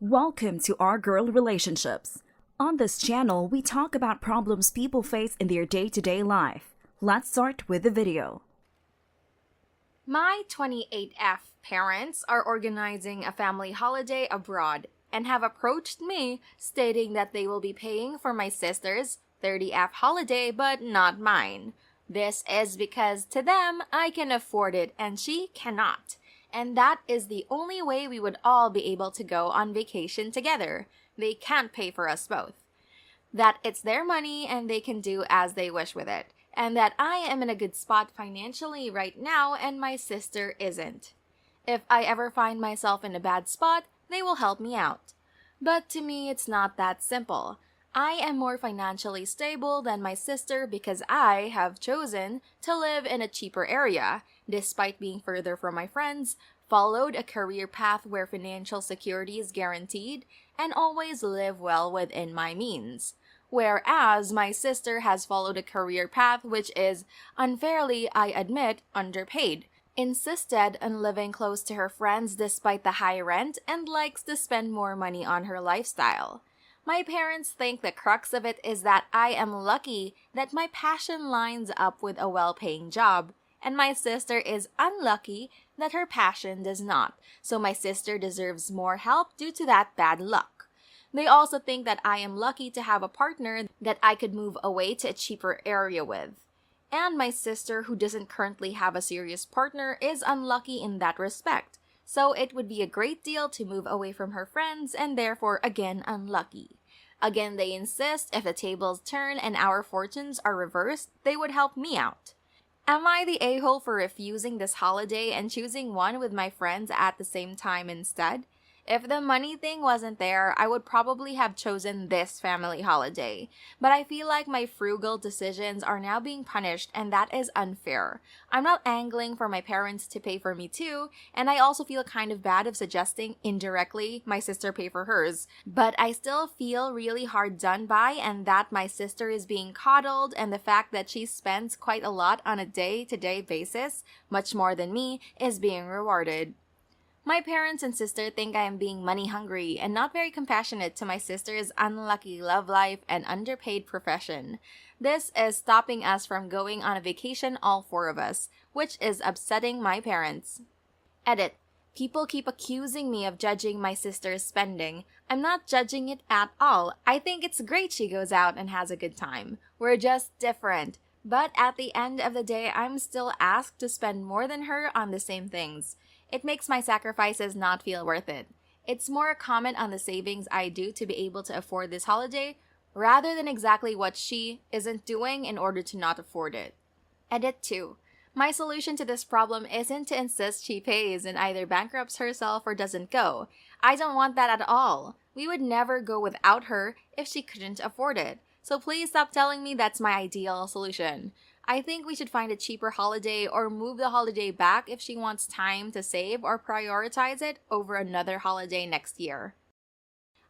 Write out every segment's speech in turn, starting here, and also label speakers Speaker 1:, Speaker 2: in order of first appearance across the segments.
Speaker 1: Welcome to Our Girl Relationships. On this channel, we talk about problems people face in their day-to-day life. Let's start with the video.
Speaker 2: My 28F parents are organizing a family holiday abroad and have approached me stating that they will be paying for my sister's 30F holiday but not mine. This is because to them, I can afford it and she cannot. And that is the only way we would all be able to go on vacation together. They can't pay for us both. That it's their money and they can do as they wish with it. And that I am in a good spot financially right now and my sister isn't. If I ever find myself in a bad spot, they will help me out. But to me, it's not that simple. I am more financially stable than my sister because I have chosen to live in a cheaper area, despite being further from my friends, followed a career path where financial security is guaranteed, and always live well within my means. Whereas my sister has followed a career path which is, unfairly, I admit, underpaid, insisted on living close to her friends despite the high rent, and likes to spend more money on her lifestyle. My parents think the crux of it is that I am lucky that my passion lines up with a well-paying job, and my sister is unlucky that her passion does not, so my sister deserves more help due to that bad luck. They also think that I am lucky to have a partner that I could move away to a cheaper area with. And my sister, who doesn't currently have a serious partner, is unlucky in that respect. So it would be a great deal to move away from her friends and therefore again unlucky. Again, they insist if the tables turn and our fortunes are reversed, they would help me out. Am I the a-hole for refusing this holiday and choosing one with my friends at the same time instead? If the money thing wasn't there, I would probably have chosen this family holiday. But I feel like my frugal decisions are now being punished and that is unfair. I'm not angling for my parents to pay for me too, and I also feel kind of bad of suggesting indirectly my sister pay for hers. But I still feel really hard done by and that my sister is being coddled and the fact that she spends quite a lot on a day-to-day basis, much more than me, is being rewarded. My parents and sister think I am being money hungry and not very compassionate to my sister's unlucky love life and underpaid profession. This is stopping us from going on a vacation, all four of us, which is upsetting my parents. Edit. People keep accusing me of judging my sister's spending. I'm not judging it at all. I think it's great she goes out and has a good time. We're just different. But at the end of the day, I'm still asked to spend more than her on the same things. It makes my sacrifices not feel worth it. It's more a comment on the savings I do to be able to afford this holiday, rather than exactly what she isn't doing in order to not afford it. Edit 2. My solution to this problem isn't to insist she pays and either bankrupts herself or doesn't go. I don't want that at all. We would never go without her if she couldn't afford it. So please stop telling me that's my ideal solution. I think we should find a cheaper holiday or move the holiday back if she wants time to save or prioritize it over another holiday next year.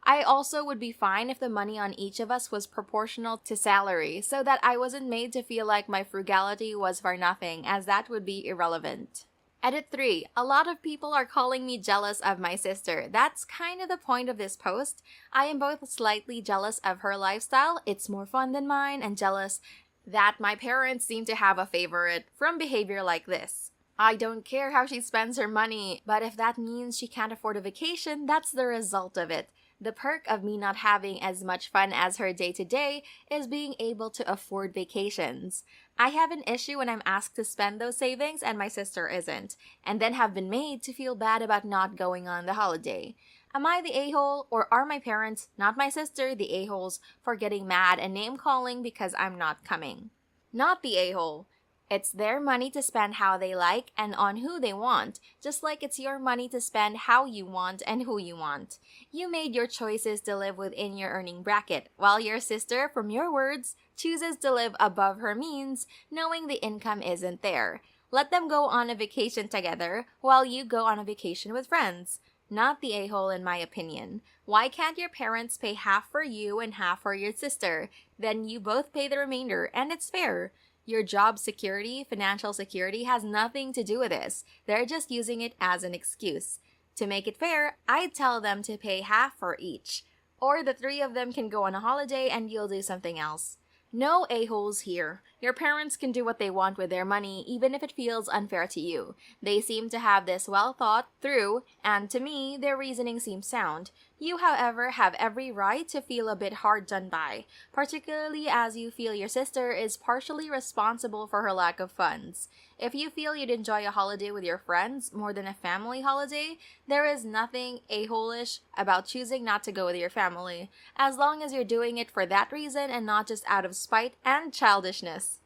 Speaker 2: I also would be fine if the money on each of us was proportional to salary so that I wasn't made to feel like my frugality was for nothing, as that would be irrelevant. Edit 3. A lot of people are calling me jealous of my sister. That's kind of the point of this post. I am both slightly jealous of her lifestyle, it's more fun than mine, and jealous that my parents seem to have a favorite from behavior like this. I don't care how she spends her money, but if that means she can't afford a vacation, that's the result of it. The perk of me not having as much fun as her day-to-day is being able to afford vacations. I have an issue when I'm asked to spend those savings and my sister isn't, and then have been made to feel bad about not going on the holiday. Am I the a-hole, or are my parents, not my sister, the a-holes for getting mad and name-calling because I'm not coming? Not the a-hole. It's their money to spend how they like and on who they want, just like it's your money to spend how you want and who you want. You made your choices to live within your earning bracket, while your sister, from your words, chooses to live above her means, knowing the income isn't there. Let them go on a vacation together, while you go on a vacation with friends. Not the a-hole in my opinion. Why can't your parents pay half for you and half for your sister? Then you both pay the remainder, and it's fair. Your job security, financial security has nothing to do with this. They're just using it as an excuse. To make it fair, I'd tell them to pay half for each. Or the three of them can go on a holiday and you'll do something else. No a-holes here. Your parents can do what they want with their money, even if it feels unfair to you. They seem to have this well thought through, and to me, their reasoning seems sound. You, however, have every right to feel a bit hard done by, particularly as you feel your sister is partially responsible for her lack of funds. If you feel you'd enjoy a holiday with your friends more than a family holiday, there is nothing a-hole-ish about choosing not to go with your family, as long as you're doing it for that reason and not just out of spite and childishness.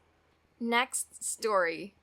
Speaker 2: Next story.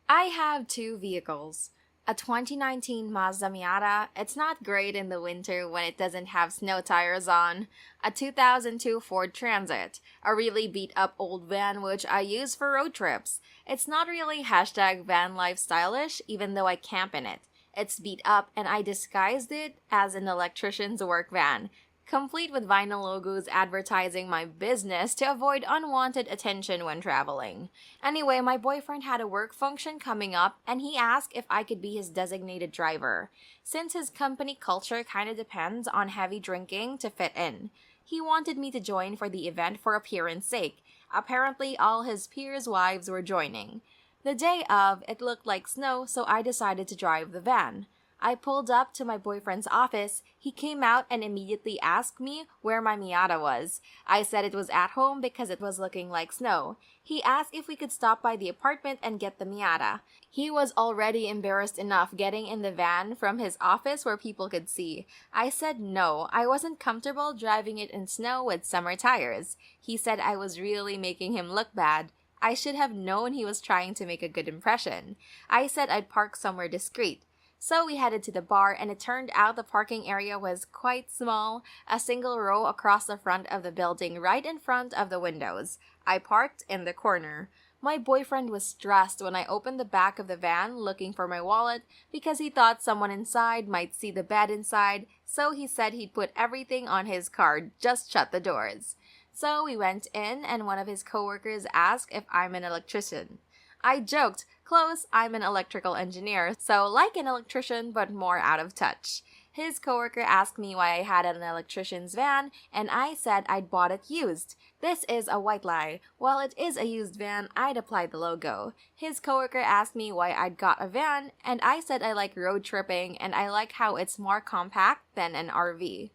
Speaker 2: I have two vehicles. A 2019 Mazda Miata. It's not great in the winter when it doesn't have snow tires on. A 2002 Ford Transit. A really beat up old van which I use for road trips. It's not really #van life stylish even though I camp in it. It's beat up and I disguised it as an electrician's work van, complete with vinyl logos advertising my business to avoid unwanted attention when traveling. Anyway, my boyfriend had a work function coming up and he asked if I could be his designated driver, since his company culture kinda depends on heavy drinking to fit in. He wanted me to join for the event for appearance sake. Apparently, all his peers' wives were joining. The day of, it looked like snow, so I decided to drive the van. I pulled up to my boyfriend's office. He came out and immediately asked me where my Miata was. I said it was at home because it was looking like snow. He asked if we could stop by the apartment and get the Miata. He was already embarrassed enough getting in the van from his office where people could see. I said no, I wasn't comfortable driving it in snow with summer tires. He said I was really making him look bad. I should have known he was trying to make a good impression. I said I'd park somewhere discreet. So we headed to the bar, and it turned out the parking area was quite small, a single row across the front of the building right in front of the windows. I parked in the corner. My boyfriend was stressed when I opened the back of the van looking for my wallet because he thought someone inside might see the bed inside, so he said he'd put everything on his card, just shut the doors. So we went in, and one of his coworkers asked if I'm an electrician. I joked, close, I'm an electrical engineer, so like an electrician but more out of touch. His coworker asked me why I had an electrician's van, and I said I'd bought it used. This is a white lie. While it is a used van, I'd applied the logo. His coworker asked me why I'd got a van, and I said I like road tripping and I like how it's more compact than an RV.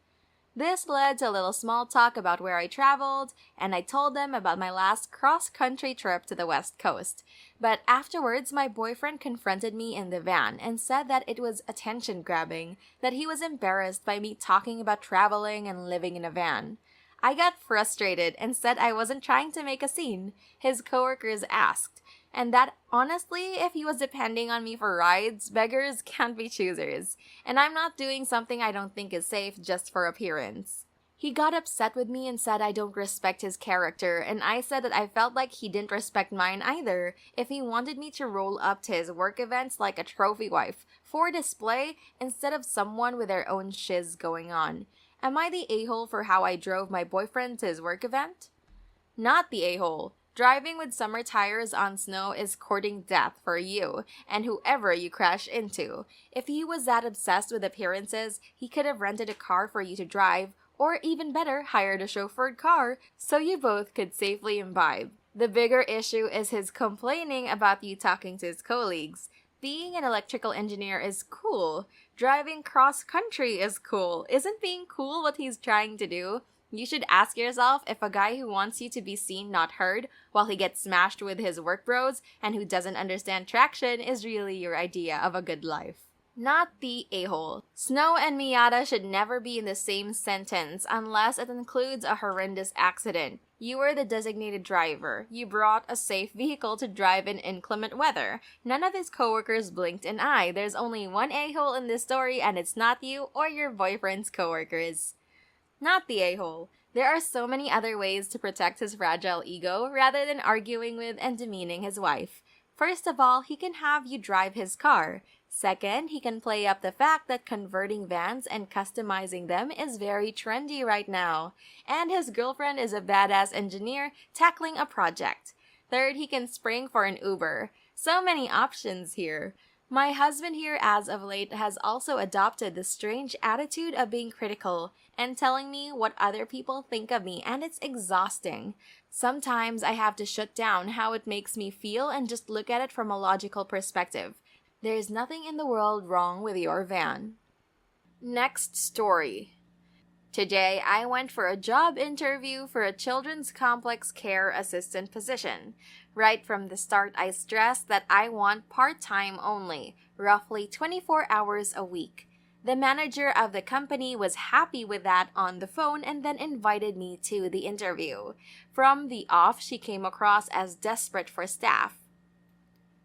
Speaker 2: This led to a little small talk about where I traveled, and I told them about my last cross-country trip to the West Coast. But afterwards, my boyfriend confronted me in the van and said that it was attention-grabbing, that he was embarrassed by me talking about traveling and living in a van. I got frustrated and said I wasn't trying to make a scene. His coworkers asked, and that honestly, if he was depending on me for rides, beggars can't be choosers. And I'm not doing something I don't think is safe just for appearance. He got upset with me and said I don't respect his character, and I said that I felt like he didn't respect mine either if he wanted me to roll up to his work events like a trophy wife, for display instead of someone with their own shiz going on. Am I the a-hole for how I drove my boyfriend to his work event? Not the a-hole. Driving with summer tires on snow is courting death for you and whoever you crash into. If he was that obsessed with appearances, he could have rented a car for you to drive, or even better, hired a chauffeured car so you both could safely imbibe. The bigger issue is his complaining about you talking to his colleagues. Being an electrical engineer is cool. Driving cross-country is cool. Isn't being cool what he's trying to do? You should ask yourself if a guy who wants you to be seen, not heard, while he gets smashed with his work bros and who doesn't understand traction is really your idea of a good life. Not the a-hole. Snow and Miata should never be in the same sentence unless it includes a horrendous accident. You were the designated driver. You brought a safe vehicle to drive in inclement weather. None of his coworkers blinked an eye. There's only one a-hole in this story, and it's not you or your boyfriend's coworkers. Not the a-hole. There are so many other ways to protect his fragile ego rather than arguing with and demeaning his wife. First of all, he can have you drive his car. Second, he can play up the fact that converting vans and customizing them is very trendy right now. And his girlfriend is a badass engineer tackling a project. Third, he can spring for an Uber. So many options here. My husband here as of late has also adopted the strange attitude of being critical and telling me what other people think of me, and it's exhausting. Sometimes I have to shut down how it makes me feel and just look at it from a logical perspective. There is nothing in the world wrong with your van. Next story. Today, I went for a job interview for a children's complex care assistant position. Right from the start, I stressed that I want part-time only, roughly 24 hours a week. The manager of the company was happy with that on the phone and then invited me to the interview. From the off, she came across as desperate for staff.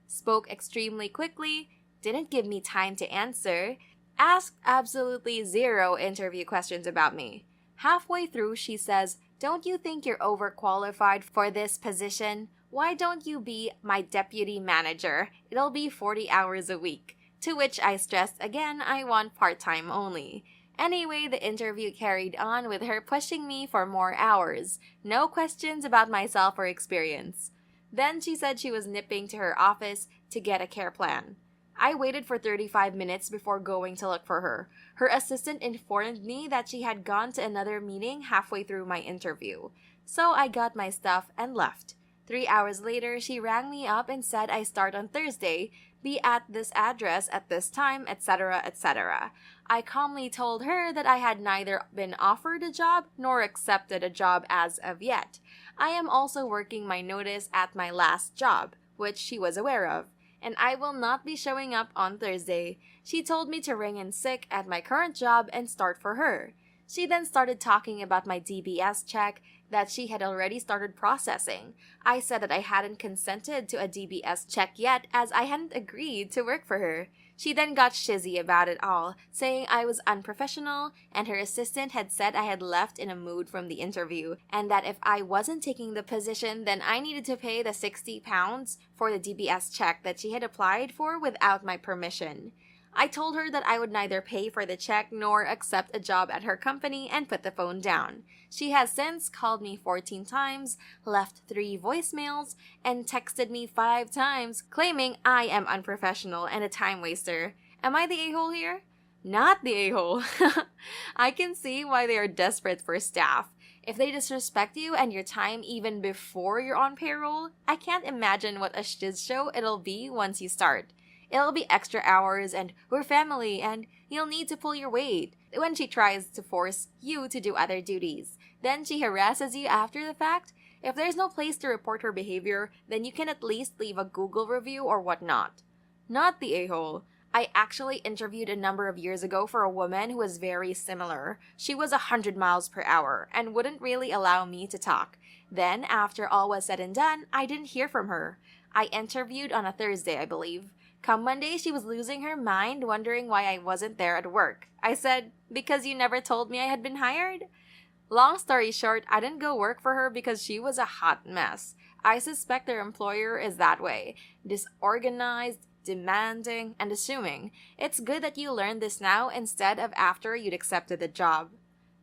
Speaker 2: Spoke extremely quickly, didn't give me time to answer, asked absolutely zero interview questions about me. Halfway through, she says, "Don't you think you're overqualified for this position? Why don't you be my deputy manager? It'll be 40 hours a week." To which I stressed again, I want part-time only. Anyway, the interview carried on with her pushing me for more hours. No questions about myself or experience. Then she said she was nipping to her office to get a care plan. I waited for 35 minutes before going to look for her. Her assistant informed me that she had gone to another meeting halfway through my interview. So I got my stuff and left. 3 hours later, she rang me up and said I start on Thursday, be at this address at this time, etc., etc. I calmly told her that I had neither been offered a job nor accepted a job as of yet. I am also working my notice at my last job, which she was aware of, and I will not be showing up on Thursday. She told me to ring in sick at my current job and start for her. She then started talking about my DBS check that she had already started processing. I said that I hadn't consented to a DBS check yet as I hadn't agreed to work for her. She then got shizzy about it all, saying I was unprofessional and her assistant had said I had left in a mood from the interview and that if I wasn't taking the position then I needed to pay the £60 for the DBS check that she had applied for without my permission. I told her that I would neither pay for the check nor accept a job at her company and put the phone down. She has since called me 14 times, left 3 voicemails, and texted me 5 times claiming I am unprofessional and a time waster. Am I the a-hole here? Not the a-hole. I can see why they are desperate for staff. If they disrespect you and your time even before you're on payroll, I can't imagine what a shiz show it'll be once you start. It'll be extra hours and we're family and you'll need to pull your weight when she tries to force you to do other duties. Then she harasses you after the fact. If there's no place to report her behavior, then you can at least leave a Google review or whatnot. Not the a-hole. I actually interviewed a number of years ago for a woman who was very similar. She was 100 miles per hour and wouldn't really allow me to talk. Then, after all was said and done, I didn't hear from her. I interviewed on a Thursday, I believe. Come Monday, she was losing her mind, wondering why I wasn't there at work. I said, "Because you never told me I had been hired?" Long story short, I didn't go work for her because she was a hot mess. I suspect their employer is that way, disorganized, demanding, and assuming. It's good that you learned this now instead of after you'd accepted the job.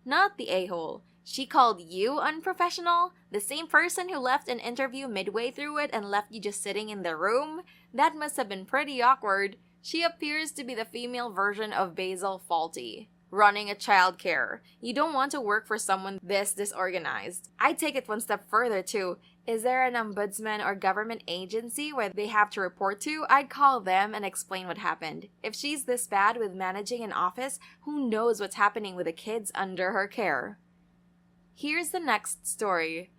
Speaker 2: Not the a-hole. She called you unprofessional? The same person who left an interview midway through it and left you just sitting in the room? That must have been pretty awkward. She appears to be the female version of Basil Fawlty, running a childcare. You don't want to work for someone this disorganized. I take it one step further too. Is there an ombudsman or government agency where they have to report to? I'd call them and explain what happened. If she's this bad with managing an office, who knows what's happening with the kids under her care? Here's the next story.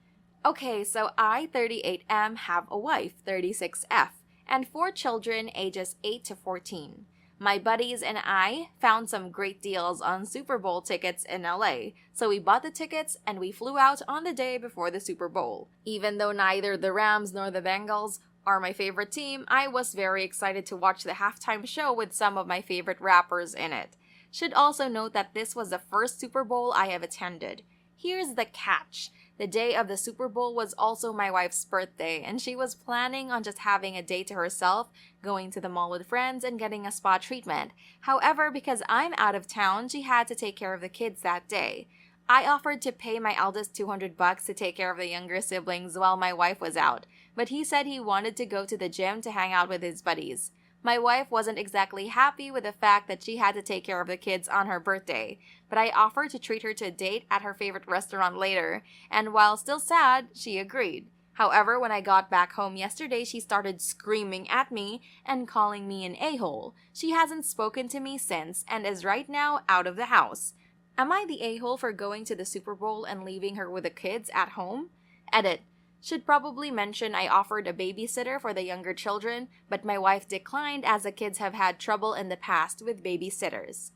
Speaker 2: Okay, so I, 38M, have a wife, 36F, and 4 children ages 8 to 14. My buddies and I found some great deals on Super Bowl tickets in LA, so we bought the tickets and we flew out on the day before the Super Bowl. Even though neither the Rams nor the Bengals are my favorite team, I was very excited to watch the halftime show with some of my favorite rappers in it. Should also note that this was the first Super Bowl I have attended. Here's the catch. The day of the Super Bowl was also my wife's birthday, and she was planning on just having a day to herself, going to the mall with friends, and getting a spa treatment. However, because I'm out of town, she had to take care of the kids that day. I offered to pay my eldest $200 to take care of the younger siblings while my wife was out, but he said he wanted to go to the gym to hang out with his buddies. My wife wasn't exactly happy with the fact that she had to take care of the kids on her birthday, but I offered to treat her to a date at her favorite restaurant later, and while still sad, she agreed. However, when I got back home yesterday, she started screaming at me and calling me an a-hole. She hasn't spoken to me since and is right now out of the house. Am I the a-hole for going to the Super Bowl and leaving her with the kids at home? Edit. Should probably mention I offered a babysitter for the younger children, but my wife declined as the kids have had trouble in the past with babysitters.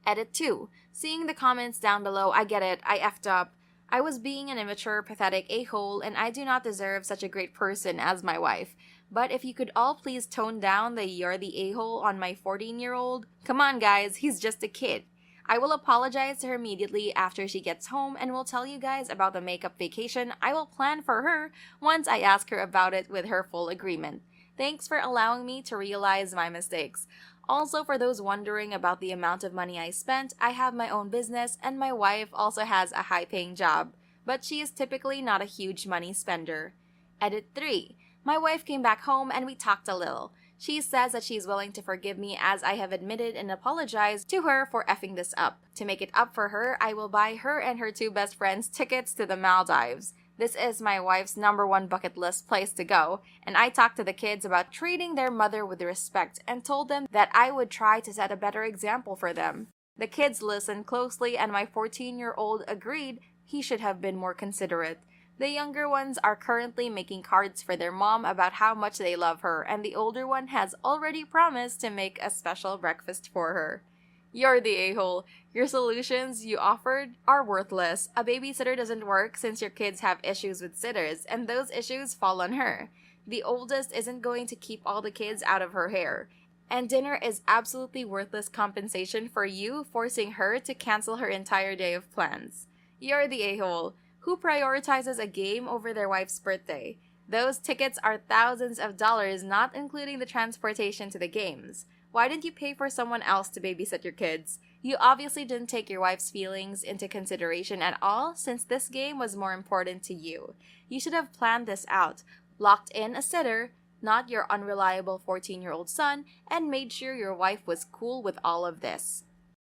Speaker 2: Edit 2. Seeing the comments down below, I get it, I effed up. I was being an immature, pathetic a-hole, and I do not deserve such a great person as my wife. But if you could all please tone down the "you're the a-hole" on my 14-year-old. Come on guys, he's just a kid. I will apologize to her immediately after she gets home and will tell you guys about the makeup vacation I will plan for her once I ask her about it with her full agreement. Thanks for allowing me to realize my mistakes. Also, for those wondering about the amount of money I spent, I have my own business and my wife also has a high-paying job, but she is typically not a huge money spender. Edit 3. My wife came back home and we talked a little. She says that she's willing to forgive me as I have admitted and apologized to her for effing this up. To make it up for her, I will buy her and her two best friends tickets to the Maldives. This is my wife's #1 bucket list place to go, and I talked to the kids about treating their mother with respect and told them that I would try to set a better example for them. The kids listened closely and my 14-year-old agreed he should have been more considerate. The younger ones are currently making cards for their mom about how much they love her, and the older one has already promised to make a special breakfast for her. You're the a-hole. Your solutions you offered are worthless. A babysitter doesn't work since your kids have issues with sitters, and those issues fall on her. The oldest isn't going to keep all the kids out of her hair. And dinner is absolutely worthless compensation for you forcing her to cancel her entire day of plans. You're the a-hole. Who prioritizes a game over their wife's birthday? Those tickets are thousands of dollars, not including the transportation to the games. Why didn't you pay for someone else to babysit your kids? You obviously didn't take your wife's feelings into consideration at all since this game was more important to you. You should have planned this out, locked in a sitter, not your unreliable 14-year-old son, and made sure your wife was cool with all of this.